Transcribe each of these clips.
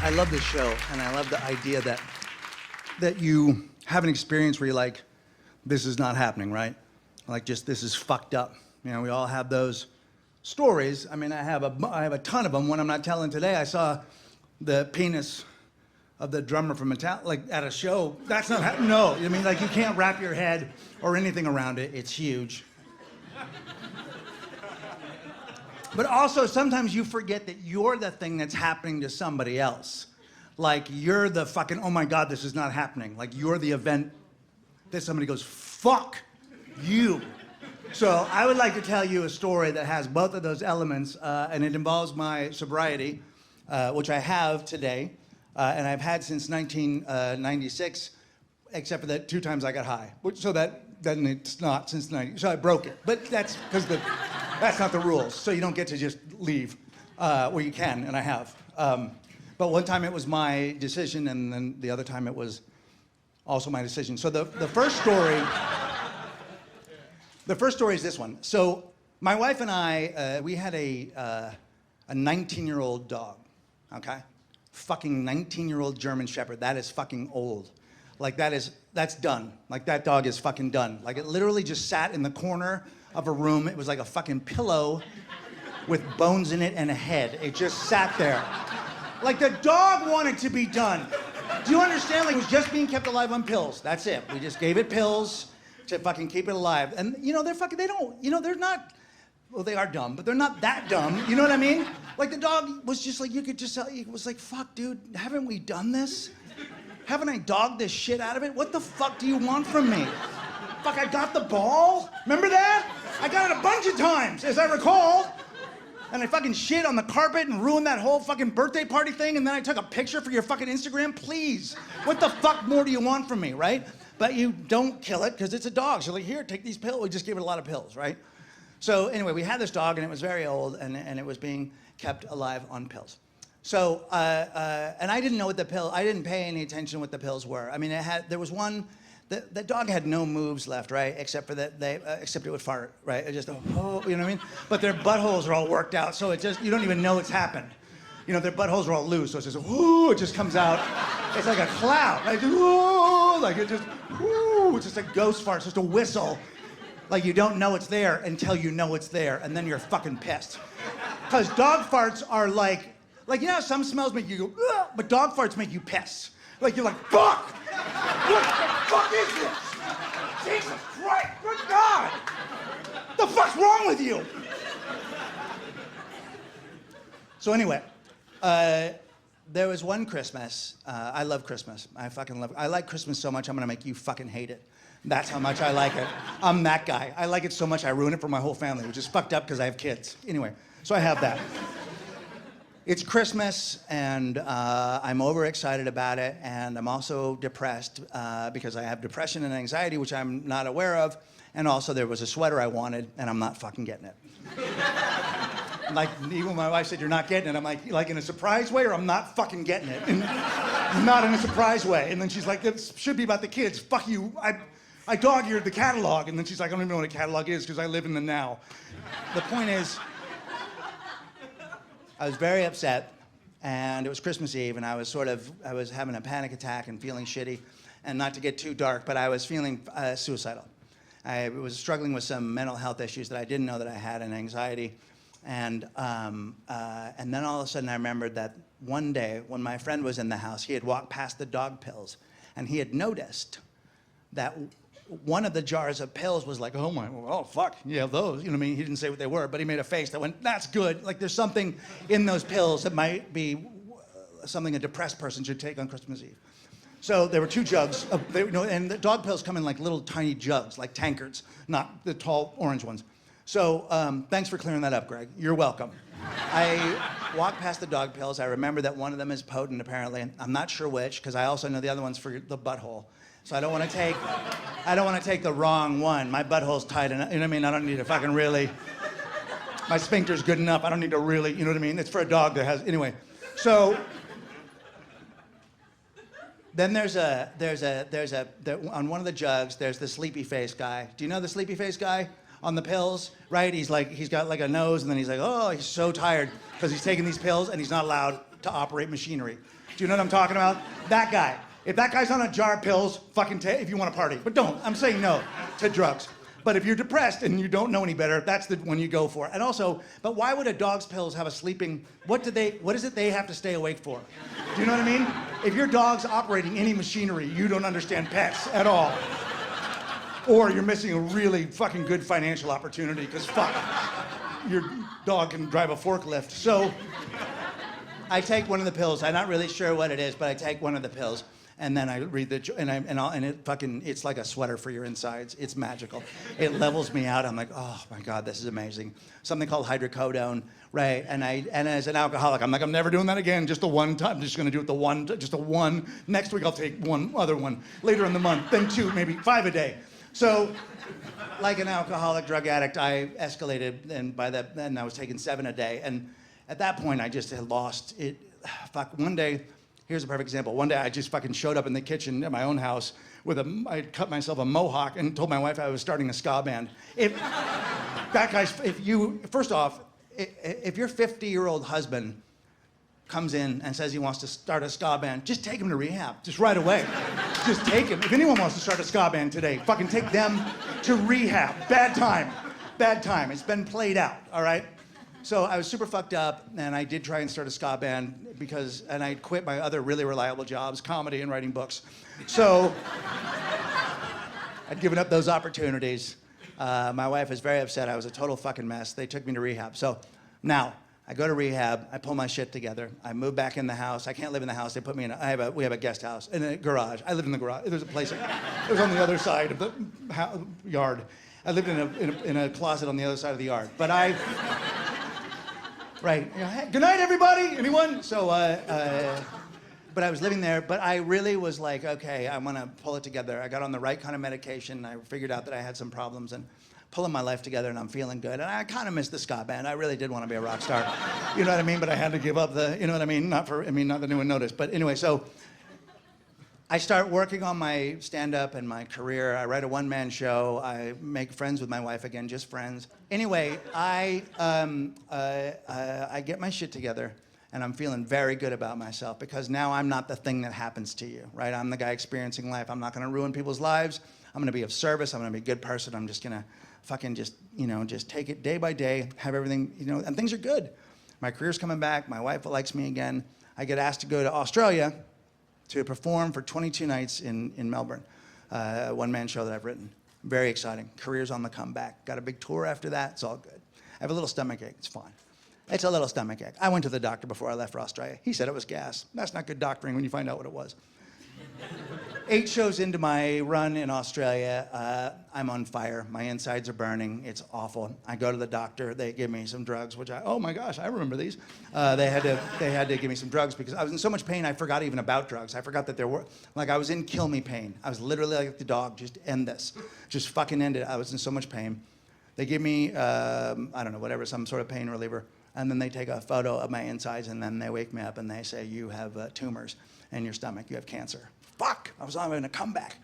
I love this show, and I love the idea that you have an experience where you're like, this is not happening, right? Like, just this is fucked up. You know, we all have those stories. I mean, I have a ton of them. One I'm not telling today. I saw the penis of the drummer from Metallica, like at a show. That's not no. I mean, like, you can't wrap your head or anything around it. It's huge. But also, sometimes you forget that you're the thing that's happening to somebody else. Like, you're the fucking, oh my God, this is not happening. Like, you're the event that somebody goes, fuck you. So I would like to tell you a story that has both of those elements, and it involves my sobriety, which I have today, and I've had since 1996, except for that 2 times I got high. So then it's not since 90. So I broke it, but that's because that's not the rules. So you don't get to just leave. Well, you can, and I have. But one time it was my decision, and then the other time it was also my decision. So the first story is this one. So my wife and I, we had a 19-year-old dog, okay? Fucking 19-year-old German Shepherd. That is fucking old. Like, that's done. Like, that dog is fucking done. Like, it literally just sat in the corner of a room. It was like a fucking pillow with bones in it and a head. It just sat there. Like, the dog wanted to be done. Do you understand? Like, it was just being kept alive on pills. That's it. We just gave it pills to fucking keep it alive. And, you know, they're not, well, they are dumb, but they're not that dumb. You know what I mean? Like, the dog was just like, you could just tell, it was like, fuck, dude, haven't we done this? Haven't I dogged this shit out of it? What the fuck do you want from me? Fuck, I got the ball? Remember that? I got it a bunch of times, as I recall. And I fucking shit on the carpet and ruined that whole fucking birthday party thing, and then I took a picture for your fucking Instagram. Please. What the fuck more do you want from me, right? But you don't kill it because it's a dog. So like, here, take these pills. We just gave it a lot of pills, right? So anyway, we had this dog, and it was very old, and it was being kept alive on pills. So, and I didn't know what I didn't pay any attention to what the pills were. I mean, there was one, the dog had no moves left, right? Except for that, except it would fart, right? It just, oh, you know what I mean? But their buttholes are all worked out, so it just, you don't even know it's happened. You know, their buttholes are all loose, so it's just, whoo, it just comes out. It's like a cloud, right? Whoo, like it just, whoo, it's just a ghost fart, it's just a whistle. Like, you don't know it's there until you know it's there, and then you're fucking pissed. Because dog farts are like, you know how some smells make you go, ugh, but dog farts make you piss. Like, you're like, fuck! What the fuck is this? Jesus Christ, good God! The fuck's wrong with you? So anyway, there was one Christmas, I love Christmas. I like Christmas so much I'm gonna make you fucking hate it. That's how much I like it. I'm that guy. I like it so much I ruin it for my whole family, which is fucked up because I have kids. Anyway, so I have that. It's Christmas, and I'm overexcited about it, and I'm also depressed because I have depression and anxiety, which I'm not aware of, and also there was a sweater I wanted, and I'm not fucking getting it. Like, even my wife said, you're not getting it. I'm like in a surprise way, or I'm not fucking getting it. And not in a surprise way. And then she's like, it should be about the kids. Fuck you. I dog-eared the catalog. And then she's like, I don't even know what a catalog is because I live in the now. The point is, I was very upset, and it was Christmas Eve, and I was having a panic attack and feeling shitty, and not to get too dark, but I was feeling suicidal. I was struggling with some mental health issues that I didn't know that I had, and anxiety, and then all of a sudden I remembered that one day when my friend was in the house, he had walked past the dog pills, and he had noticed that one of the jars of pills was like, oh fuck, yeah, those. You know what I mean? He didn't say what they were, but he made a face that went, that's good. Like, there's something in those pills that might be something a depressed person should take on Christmas Eve. So there were 2 jugs, and the dog pills come in like little tiny jugs, like tankards, not the tall orange ones. So thanks for clearing that up, Greg. You're welcome. I walked past the dog pills. I remember that one of them is potent, apparently. I'm not sure which, because I also know the other one's for the butthole. So I don't want to take the wrong one. My butthole's tight enough, you know what I mean? I don't need to fucking really, my sphincter's good enough. I don't need to really, you know what I mean? It's for a dog that has, anyway. So, then on one of the jugs, there's the sleepy face guy. Do you know the sleepy face guy on the pills, right? He's got like a nose, and then he's like, oh, he's so tired because he's taking these pills and he's not allowed to operate machinery. Do you know what I'm talking about? That guy. If that guy's on a jar of pills, fucking take if you want to party. But don't. I'm saying no to drugs. But if you're depressed and you don't know any better, that's the one you go for. And also, but why would a dog's pills have a sleeping, what is it they have to stay awake for? Do you know what I mean? If your dog's operating any machinery, you don't understand pets at all. Or you're missing a really fucking good financial opportunity, because fuck, your dog can drive a forklift. So I take one of the pills. I'm not really sure what it is, but I take one of the pills. And then I read it's like a sweater for your insides. It's magical. It levels me out. I'm like, oh my God, this is amazing. Something called hydrocodone, right? And as an alcoholic, I'm like, I'm never doing that again. Just the one time. I'm just gonna do it just the one. Next week I'll take one other one. Later in the month, then 2, maybe 5 a day. So, like an alcoholic drug addict, I escalated, and by that then I was taking 7 a day. And at that point, I just had lost it. Fuck. One day. Here's a perfect example. One day I just fucking showed up in the kitchen at my own house I cut myself a mohawk and told my wife I was starting a ska band. First off, if your 50-year-old husband comes in and says he wants to start a ska band, just take him to rehab, just right away. Just take him. If anyone wants to start a ska band today, fucking take them to rehab. Bad time. It's been played out, all right? So I was super fucked up, and I did try and start a ska band and I quit my other really reliable jobs, comedy and writing books. So I'd given up those opportunities. My wife was very upset. I was a total fucking mess. They took me to rehab. So now I go to rehab. I pull my shit together. I move back in the house. I can't live in the house. They put me in we have a guest house in a garage. I lived in the garage. There's a place. It was on the other side of the yard. I lived in a closet on the other side of the yard. But right. Hey, good night, everybody. Anyone? So, but I was living there. But I really was like, okay, I'm gonna pull it together. I got on the right kind of medication. I figured out that I had some problems and pulling my life together, and I'm feeling good. And I kind of missed the ska band. I really did want to be a rock star. You know what I mean? But I had to give up you know what I mean? Not that anyone noticed. But anyway, so I start working on my stand-up and my career. I write a one-man show. I make friends with my wife again, just friends. Anyway, I get my shit together, and I'm feeling very good about myself, because now I'm not the thing that happens to you, right? I'm the guy experiencing life. I'm not gonna ruin people's lives. I'm gonna be of service. I'm gonna be a good person. I'm just gonna fucking just take it day by day, have everything, and things are good. My career's coming back. My wife likes me again. I get asked to go to Australia to perform for 22 nights in Melbourne, a one-man show that I've written. Very exciting. Career's on the comeback. Got a big tour after that. It's all good. I have a little stomach ache. It's fine. It's a little stomach ache. I went to the doctor before I left for Australia. He said it was gas. That's not good doctoring when you find out what it was. 8 shows into my run in Australia, I'm on fire. My insides are burning. It's awful. I go to the doctor. They give me some drugs, which oh my gosh, I remember these. They had to give me some drugs because I was in so much pain I forgot even about drugs. I forgot that there were, I was in kill me pain. I was literally like the dog, just end this. Just fucking end it. I was in so much pain. They give me, I don't know, whatever, some sort of pain reliever. And then they take a photo of my insides, and then they wake me up and they say, you have tumors in your stomach. You have cancer. Fuck, I was having a comeback.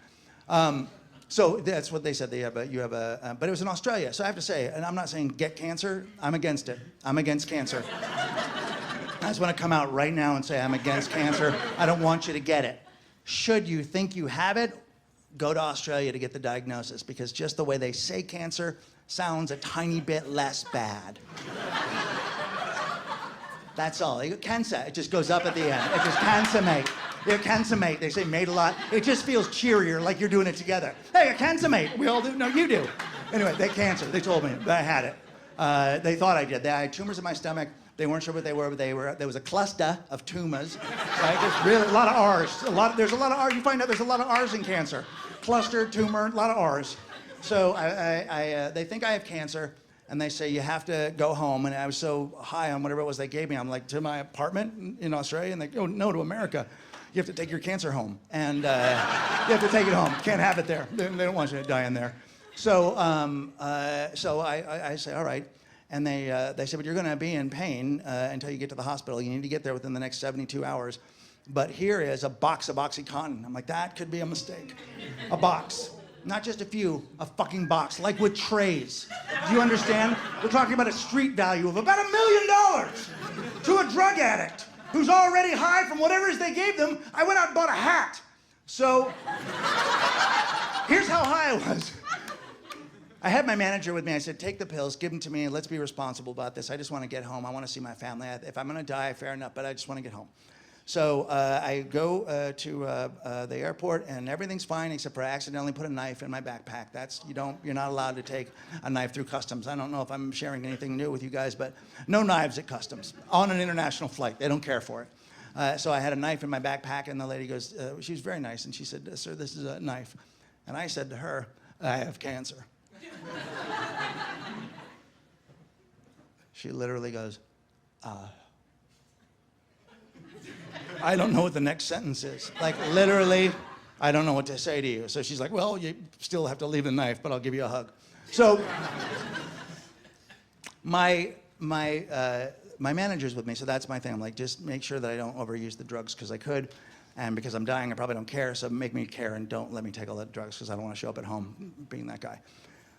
So that's what they said. But it was in Australia. So I have to say, and I'm not saying get cancer. I'm against it. I'm against cancer. I just want to come out right now and say I'm against cancer. I don't want you to get it. Should you think you have it, go to Australia to get the diagnosis, because just the way they say cancer sounds a tiny bit less bad. That's all. Cancer, it just goes up at the end. It just cancer, mate. You're cancer, mate. They say mate a lot. It just feels cheerier, like you're doing it together. Hey, you're cancer, mate. We all do. No, you do. Anyway, they cancer. They told me that I had it. They thought I did. I had tumors in my stomach. They weren't sure what they were, but there was a cluster of tumors. Right? There's really a lot of R's. There's a lot of R's. You find out there's a lot of R's in cancer. Cluster, tumor, a lot of R's. So they think I have cancer. And they say, you have to go home. And I was so high on whatever it was they gave me. I'm like, to my apartment in Australia? And they go, no, to America. You have to take your cancer home. And you have to take it home. Can't have it there. They don't want you to die in there. So I say, all right. And they say, but you're going to be in pain until you get to the hospital. You need to get there within the next 72 hours. But here is a box of OxyContin. I'm like, that could be a mistake. A box. Not just a few, a fucking box, like with trays. Do you understand? We're talking about a street value of about $1 million to a drug addict. who's already high from whatever it is they gave them, I went out and bought a hat. So here's how high I was. I had my manager with me. I said, take the pills, give them to me, and let's be responsible about this. I just want to get home. I want to see my family. If I'm going to die, fair enough, but I just want to get home. So I go to the airport, and everything's fine except for I accidentally put a knife in my backpack. You're not allowed to take a knife through customs. I don't know if I'm sharing anything new with you guys, but no knives at customs on an international flight. They don't care for it. So I had a knife in my backpack, and the lady goes, she was very nice, and she said, sir, this is a knife. And I said to her, I have cancer. She literally goes, I don't know what the next sentence is. Like, literally, I don't know what to say to you. So she's like, well, you still have to leave the knife, but I'll give you a hug. So my manager's with me, so that's my thing. I'm like, just make sure that I don't overuse the drugs because I could. And because I'm dying, I probably don't care, so make me care and don't let me take all the drugs because I don't want to show up at home being that guy.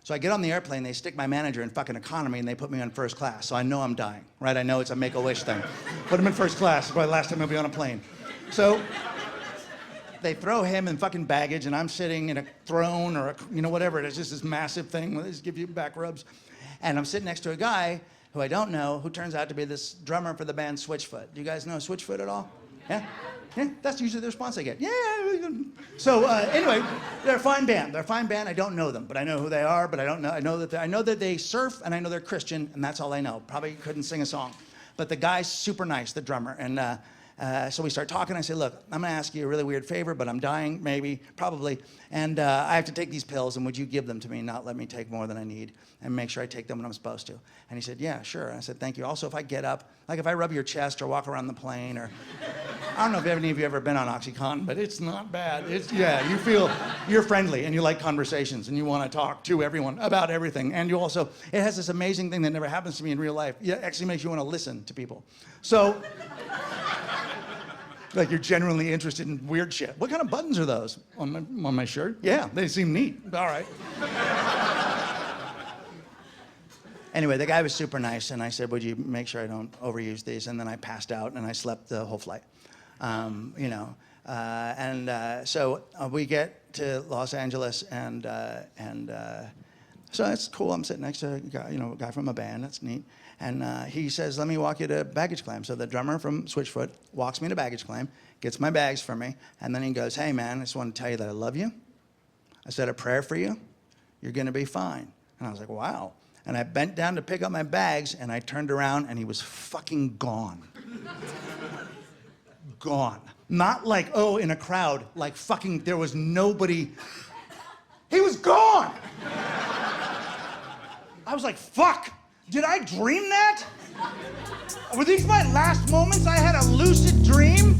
So I get on the airplane, they stick my manager in fucking economy, and they put me on first class. So I know I'm dying, right? I know it's a make-a-wish thing. Put him in first class. It's probably the last time I'll be on a plane. So they throw him in fucking baggage, and I'm sitting in a throne or whatever it is, just this massive thing where they just give you back rubs. And I'm sitting next to a guy who I don't know, who turns out to be this drummer for the band Switchfoot. Do you guys know Switchfoot at all? Yeah? Yeah, that's usually the response I get. Yeah. So anyway, they're a fine band. They're a fine band. I don't know them, but I know who they are. But I don't know. I know that they surf, and I know they're Christian, and that's all I know. Probably couldn't sing a song, but the guy's super nice, the drummer. And so we start talking. I say, look, I'm gonna ask you a really weird favor, but I'm dying, maybe, probably, and I have to take these pills. And would you give them to me, not let me take more than I need, and make sure I take them when I'm supposed to? And he said, yeah, sure. And I said, thank you. Also, if I get up, like if I rub your chest or walk around the plane, or I don't know if any of you ever been on OxyContin, but it's not bad. You feel you're friendly and you like conversations and you want to talk to everyone about everything. And you also, it has this amazing thing that never happens to me in real life. It actually makes you want to listen to people. So, like you're genuinely interested in weird shit. What kind of buttons are those on my shirt? Yeah, they seem neat. All right. Anyway, the guy was super nice, and I said, would you make sure I don't overuse these? And then I passed out, and I slept the whole flight. So we get to Los Angeles, and so that's cool. I'm sitting next to a guy from a band. That's neat. And he says, let me walk you to baggage claim. So the drummer from Switchfoot walks me to baggage claim, gets my bags for me, and then he goes, hey, man, I just want to tell you that I love you. I said a prayer for you. You're going to be fine. And I was like, wow. And I bent down to pick up my bags, and I turned around, and he was fucking gone. Gone. Not like, oh, in a crowd, like fucking there was nobody. He was gone! I was like, fuck, did I dream that? Were these my last moments? I had a lucid dream?